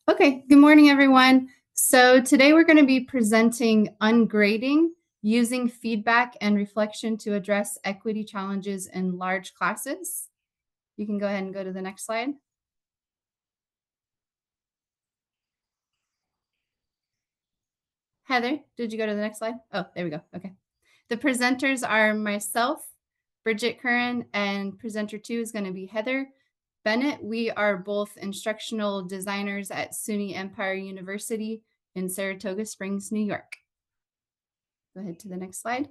Okay, good morning, everyone. So today we're going to be presenting ungrading, using feedback and reflection to address equity challenges in large classes. You can go ahead and go to the next slide. Heather, did you go to the next slide? Oh, there we go. Okay. The presenters are myself, Bridget Curren, and presenter 2 is going to be Heather Bennett. We are both instructional designers at SUNY Empire University in Saratoga Springs, New York. Go ahead to the next slide.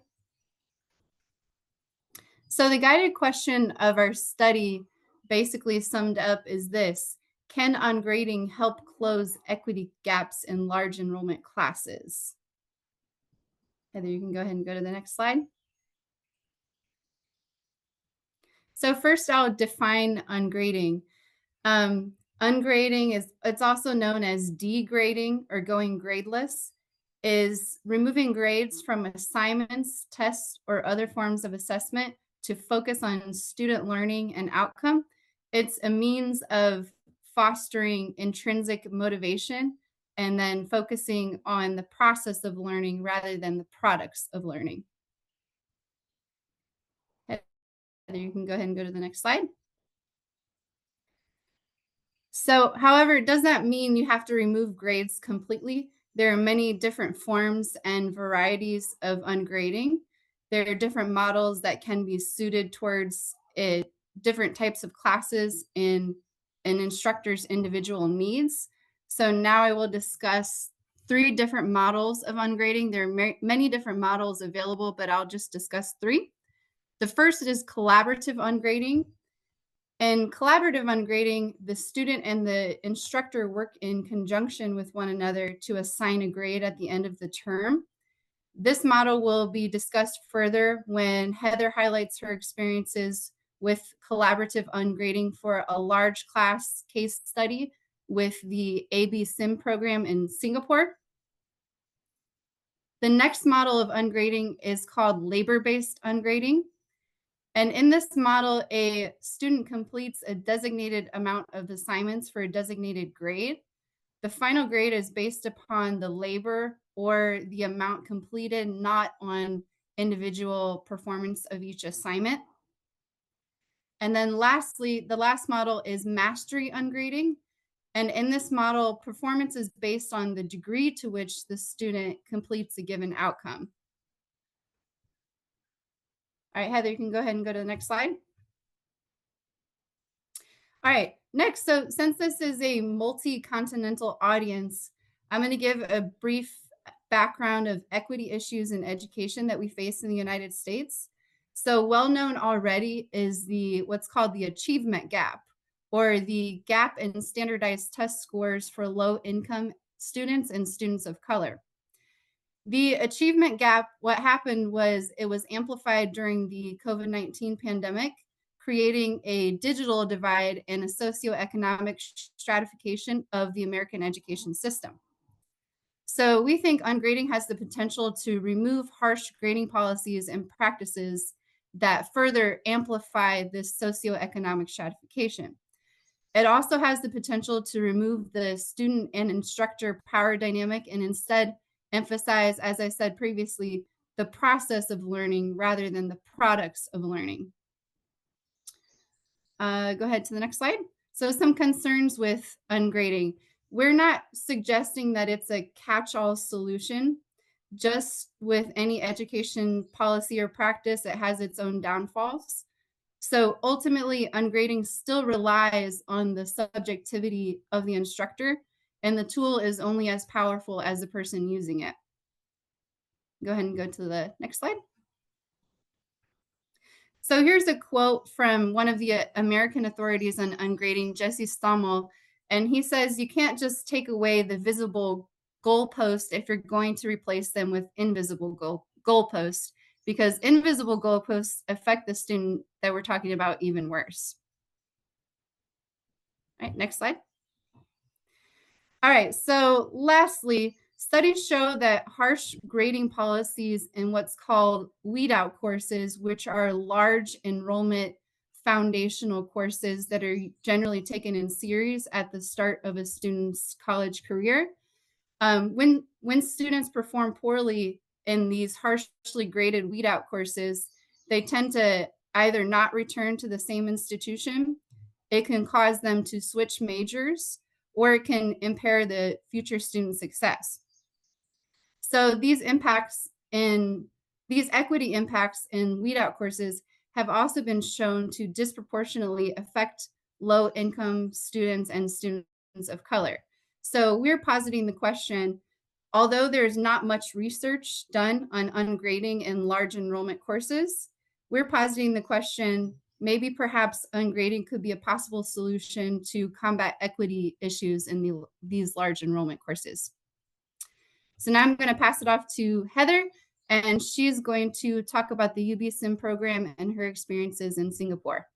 So the guided question of our study basically summed up is this: can ungrading help close equity gaps in large enrollment classes? Heather, you can go ahead and go to the next slide. So first I'll define ungrading. Ungrading it's also known as degrading or going gradeless, is removing grades from assignments, tests, or other forms of assessment to focus on student learning and outcome. It's a means of fostering intrinsic motivation and then focusing on the process of learning rather than the products of learning. You can go ahead and go to the next slide. So, however, it does not mean you have to remove grades completely. There are many different forms and varieties of ungrading. There are different models that can be suited towards different types of classes in an instructor's individual needs. So now I will discuss 3 different models of ungrading. There are many different models available, but I'll just discuss 3. The first is collaborative ungrading. In collaborative ungrading, the student and the instructor work in conjunction with one another to assign a grade at the end of the term. This model will be discussed further when Heather highlights her experiences with collaborative ungrading for a large class case study with the AB Sim program in Singapore. The next model of ungrading is called labor-based ungrading. And in this model, a student completes a designated amount of assignments for a designated grade. The final grade is based upon the labor or the amount completed, not on individual performance of each assignment. And then lastly, the last model is mastery ungrading. And in this model, performance is based on the degree to which the student completes a given outcome. All right, Heather, you can go ahead and go to the next slide. All right, next, so since this is a multi-continental audience, I'm going to give a brief background of equity issues in education that we face in the United States. So well known already is what's called the achievement gap, or the gap in standardized test scores for low-income students and students of color. The achievement gap, what happened was it was amplified during the COVID-19 pandemic, creating a digital divide and a socioeconomic stratification of the American education system. So we think ungrading has the potential to remove harsh grading policies and practices that further amplify this socioeconomic stratification. It also has the potential to remove the student and instructor power dynamic and instead emphasize, as I said previously, the process of learning rather than the products of learning. Go ahead to the next slide. So some concerns with ungrading. We're not suggesting that it's a catch-all solution. Just with any education policy or practice, it has its own downfalls. So ultimately, ungrading still relies on the subjectivity of the instructor, and the tool is only as powerful as the person using it. Go ahead and go to the next slide. So here's a quote from one of the American authorities on ungrading, Jesse Stommel, and he says, "You can't just take away the visible goalpost if you're going to replace them with invisible goalposts, because invisible goalposts affect the student that we're talking about even worse." All right, next slide. All right, so lastly, studies show that harsh grading policies in what's called weed out courses, which are large enrollment foundational courses that are generally taken in series at the start of a student's college career. When students perform poorly in these harshly graded weed out courses, they tend to either not return to the same institution, it can cause them to switch majors, or it can impair the future student success. So these equity impacts in weed out courses have also been shown to disproportionately affect low income students and students of color. So we're positing the question, although there's not much research done on ungrading in large enrollment courses, we're positing the question, maybe perhaps ungrading could be a possible solution to combat equity issues in these large enrollment courses. So now I'm going to pass it off to Heather, and she's going to talk about the UB Sim program and her experiences in Singapore.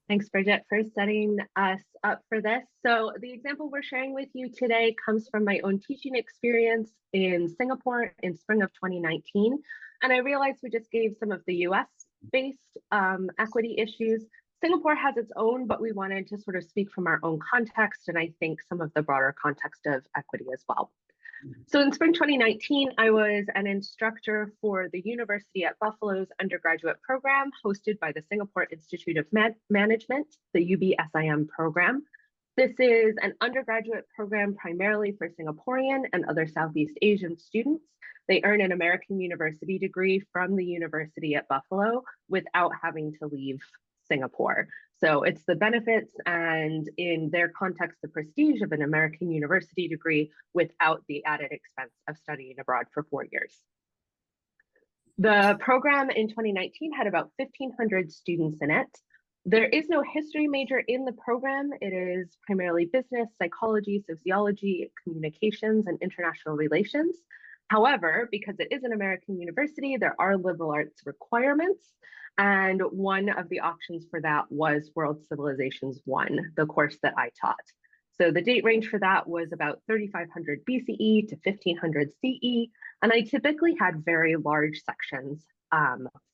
Thanks, Bridget, for setting us up for this. So the example we're sharing with you today comes from my own teaching experience in Singapore in spring of 2019. And I realized we just gave some of the US-based equity issues. Singapore has its own, but we wanted to sort of speak from our own context, and I think some of the broader context of equity as well. So in spring 2019, I was an instructor for the University at Buffalo's undergraduate program hosted by the Singapore Institute of Management, the UBSIM program. This is an undergraduate program primarily for Singaporean and other Southeast Asian students. They earn an American university degree from the University at Buffalo without having to leave Singapore. So it's the benefits and, in their context, the prestige of an American university degree without the added expense of studying abroad for 4 years. The program in 2019 had about 1,500 students in it. There is no history major in the program. It is primarily business, psychology, sociology, communications, and international relations. However, because it is an American university, there are liberal arts requirements. And one of the options for that was World Civilizations 1, the course that I taught. So the date range for that was about 3,500 BCE to 1,500 CE. And I typically had very large sections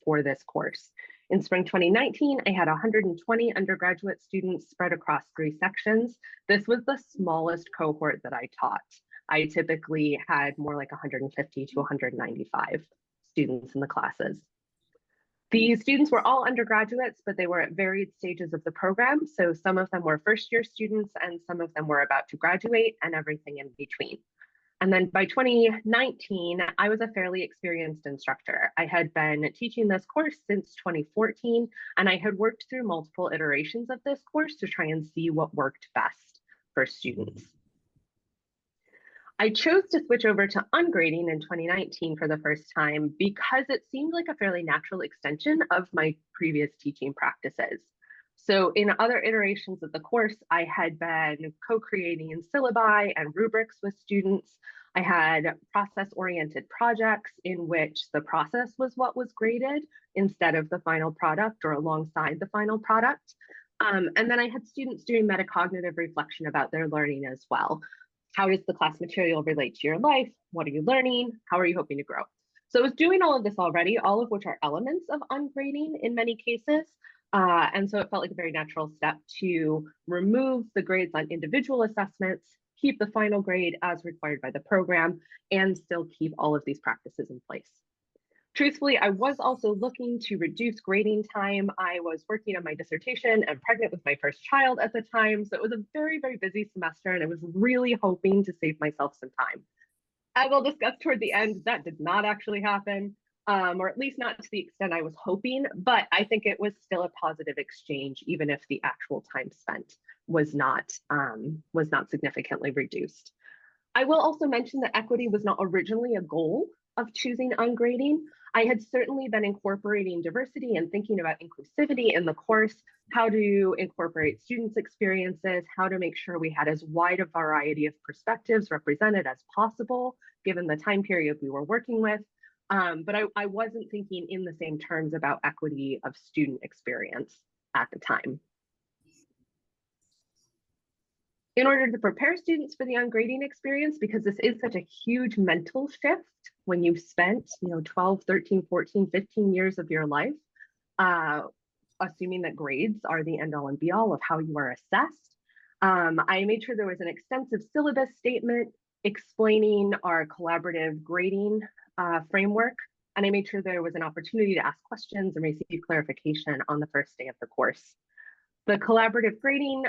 for this course. In spring 2019, I had 120 undergraduate students spread across 3 sections. This was the smallest cohort that I taught. I typically had more like 150 to 195 students in the classes. These students were all undergraduates, but they were at varied stages of the program. So some of them were first-year students and some of them were about to graduate, and everything in between. And then by 2019, I was a fairly experienced instructor. I had been teaching this course since 2014, and I had worked through multiple iterations of this course to try and see what worked best for students. I chose to switch over to ungrading in 2019 for the first time because it seemed like a fairly natural extension of my previous teaching practices. So in other iterations of the course, I had been co-creating syllabi and rubrics with students. I had process-oriented projects in which the process was what was graded instead of the final product or alongside the final product. And then I had students doing metacognitive reflection about their learning as well. How does the class material relate to your life? What are you learning? How are you hoping to grow? So I was doing all of this already, all of which are elements of ungrading in many cases. And so it felt like a very natural step to remove the grades on individual assessments, keep the final grade as required by the program, and still keep all of these practices in place. Truthfully, I was also looking to reduce grading time. I was working on my dissertation and pregnant with my first child at the time. So it was a very, very busy semester, and I was really hoping to save myself some time. As I'll discuss toward the end, that did not actually happen, or at least not to the extent I was hoping, but I think it was still a positive exchange, even if the actual time spent was not significantly reduced. I will also mention that equity was not originally a goal of choosing ungrading. I had certainly been incorporating diversity and thinking about inclusivity in the course, how to incorporate students' experiences, how to make sure we had as wide a variety of perspectives represented as possible, given the time period we were working with. But I wasn't thinking in the same terms about equity of student experience at the time. In order to prepare students for the ungrading experience, because this is such a huge mental shift when you've spent 12, 13, 14, 15 years of your life assuming that grades are the end all and be all of how you are assessed. I made sure there was an extensive syllabus statement explaining our collaborative grading framework. And I made sure there was an opportunity to ask questions and receive clarification on the first day of the course. The collaborative grading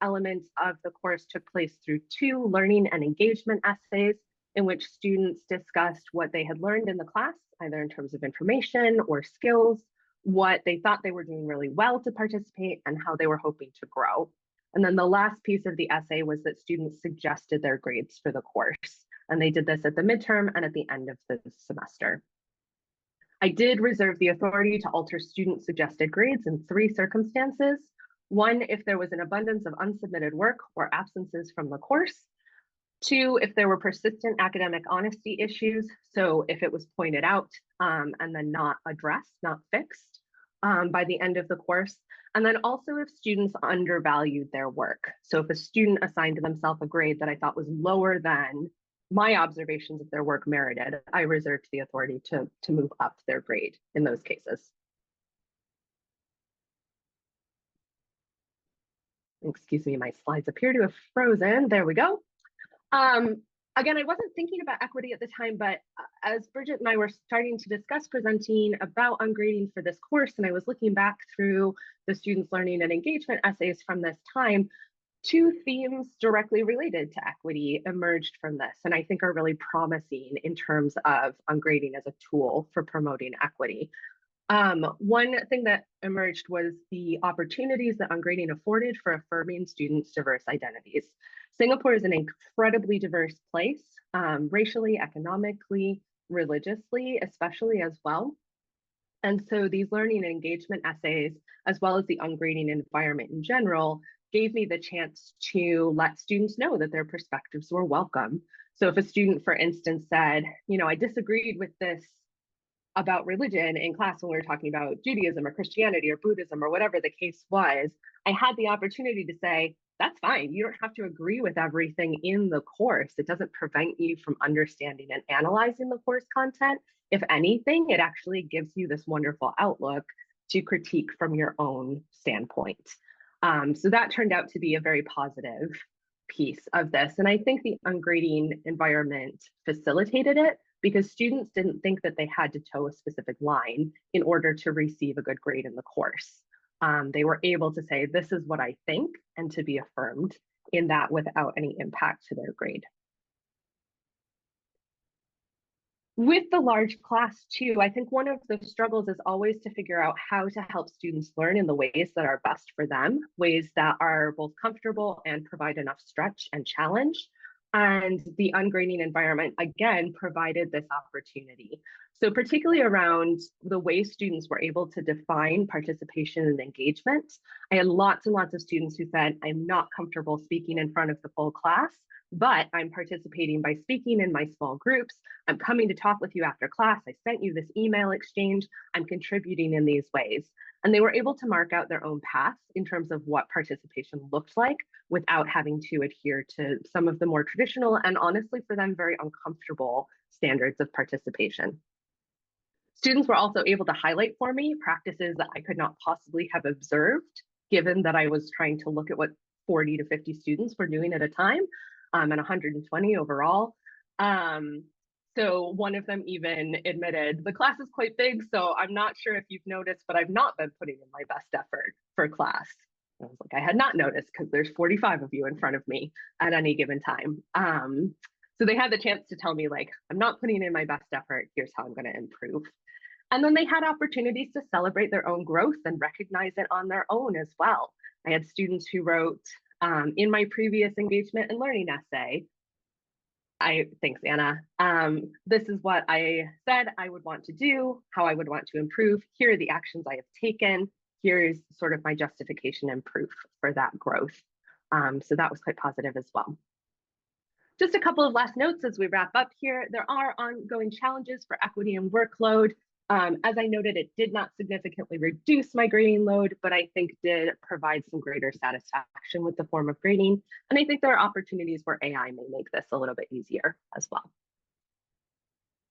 elements of the course took place through 2 learning and engagement essays in which students discussed what they had learned in the class, either in terms of information or skills, what they thought they were doing really well to participate, and how they were hoping to grow. And then the last piece of the essay was that students suggested their grades for the course. And they did this at the midterm and at the end of the semester. I did reserve the authority to alter student suggested grades in 3 circumstances. 1, if there was an abundance of unsubmitted work or absences from the course. 2, if there were persistent academic honesty issues. So if it was pointed out and then not addressed, not fixed by the end of the course. And then also if students undervalued their work. So if a student assigned themselves a grade that I thought was lower than my observations of their work merited, I reserved the authority to move up their grade in those cases. Excuse me, my slides appear to have frozen. There we go. Again, I wasn't thinking about equity at the time, but as Bridget and I were starting to discuss presenting about ungrading for this course, and I was looking back through the students' learning and engagement essays from this time, 2 themes directly related to equity emerged from this, and I think are really promising in terms of ungrading as a tool for promoting equity. One thing that emerged was the opportunities that ungrading afforded for affirming students' diverse identities. Singapore is an incredibly diverse place, racially, economically, religiously, especially as well. And so these learning and engagement essays, as well as the ungrading environment in general, gave me the chance to let students know that their perspectives were welcome. So if a student, for instance, said, you know, I disagreed with this about religion in class when we were talking about Judaism or Christianity or Buddhism or whatever the case was, I had the opportunity to say, that's fine. You don't have to agree with everything in the course. It doesn't prevent you from understanding and analyzing the course content. If anything, it actually gives you this wonderful outlook to critique from your own standpoint. So that turned out to be a very positive piece of this. And I think the ungrading environment facilitated it because students didn't think that they had to toe a specific line in order to receive a good grade in the course. They were able to say, this is what I think, and to be affirmed in that without any impact to their grade. With the large class too, I think one of the struggles is always to figure out how to help students learn in the ways that are best for them, ways that are both comfortable and provide enough stretch and challenge. And the ungrading environment, again, provided this opportunity. So particularly around the way students were able to define participation and engagement, I had lots and lots of students who said, I'm not comfortable speaking in front of the full class, but I'm participating by speaking in my small groups. I'm coming to talk with you after class. I sent you this email exchange. I'm contributing in these ways. And they were able to mark out their own path in terms of what participation looked like without having to adhere to some of the more traditional and honestly for them very uncomfortable standards of participation. Students were also able to highlight for me practices that I could not possibly have observed, given that I was trying to look at what 40 to 50 students were doing at a time, and 120 overall. So one of them even admitted, the class is quite big, so I'm not sure if you've noticed, but I've not been putting in my best effort for class. I was like, I had not noticed because there's 45 of you in front of me at any given time. So they had the chance to tell me, like, I'm not putting in my best effort, here's how I'm going to improve. And then they had opportunities to celebrate their own growth and recognize it on their own as well. I had students who wrote, in my previous engagement and learning essay, thanks, Anna. This is what I said I would want to do, how I would want to improve. Here are the actions I have taken. Here's sort of my justification and proof for that growth. So that was quite positive as well. Just a couple of last notes as we wrap up here. There are ongoing challenges for equity and workload. As I noted, it did not significantly reduce my grading load, but I think did provide some greater satisfaction with the form of grading. And I think there are opportunities where AI may make this a little bit easier as well.